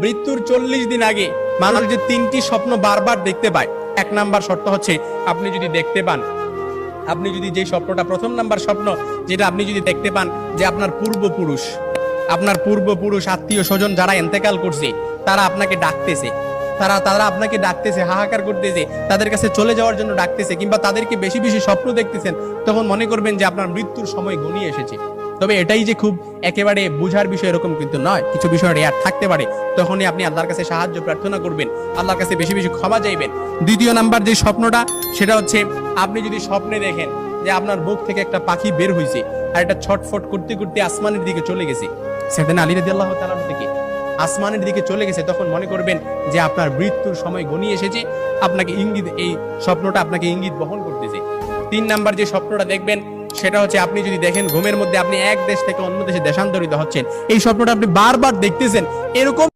মৃত্যুর 40 দিন আগে মানুষ যে 3টি স্বপ্ন বারবার দেখতে পায়। 1 নাম্বার শর্ত হচ্ছে আপনি যদি দেখতে পান, আপনি যদি যে স্বপ্নটা, প্রথম নাম্বার স্বপ্ন যেটা আপনি যদি দেখতে পান যে আপনার পূর্বপুরুষ আত্মীয় স্বজন যারা ইন্তেকাল করছে তারা আপনাকে ডাকতেছে, তারা আপনাকে ডাকতেছে, হাহাকার করতেছে, তাদের কাছে চলে যাওয়ার জন্য ডাকতেছে, কিংবা তাদেরকে বেশি বেশি স্বপ্ন দেখতেছেন, তখন মনে করবেন যে আপনার মৃত্যুর সময় ঘনিয়ে এসেছে। তবে এটাই যে খুব একেবারে বুঝার বিষয় এরকম কিন্তু নয়, কিছু বিষয় রেয়ার থাকতে পারে। তখনই আপনি আল্লাহর কাছে সাহায্য প্রার্থনা করবেন, আল্লাহর কাছে বেশি বেশি ক্ষমা চাইবেন। দ্বিতীয় নাম্বার যে স্বপ্নটা সেটা হচ্ছে আপনি যদি স্বপ্নে দেখেন যে আপনার বুক থেকে একটা পাখি বের হয়েছে আর এটা ছটফট করতে করতে আসমানের দিকে চলে গেছে, সাইয়েদনা আলী রাদিয়াল্লাহু তাআলা থেকে আসমানের দিকে চলে গেছে, তখন মনে করবেন যে আপনার মৃত্যুর সময় ঘনিয়ে এসেছে, আপনাকে ইঙ্গিত, এই স্বপ্নটা আপনাকে ইঙ্গিত বহন করতেছে। 3 নাম্বার যে স্বপ্নটা দেখবেন সেটা হচ্ছে আপনি যদি দেখেন ঘুমের মধ্যে আপনি এক দেশ থেকে অন্য দেশে দেশান্তরিত হচ্ছেন, এই স্বপ্নটা আপনি বারবার দেখতেছেন, এরকম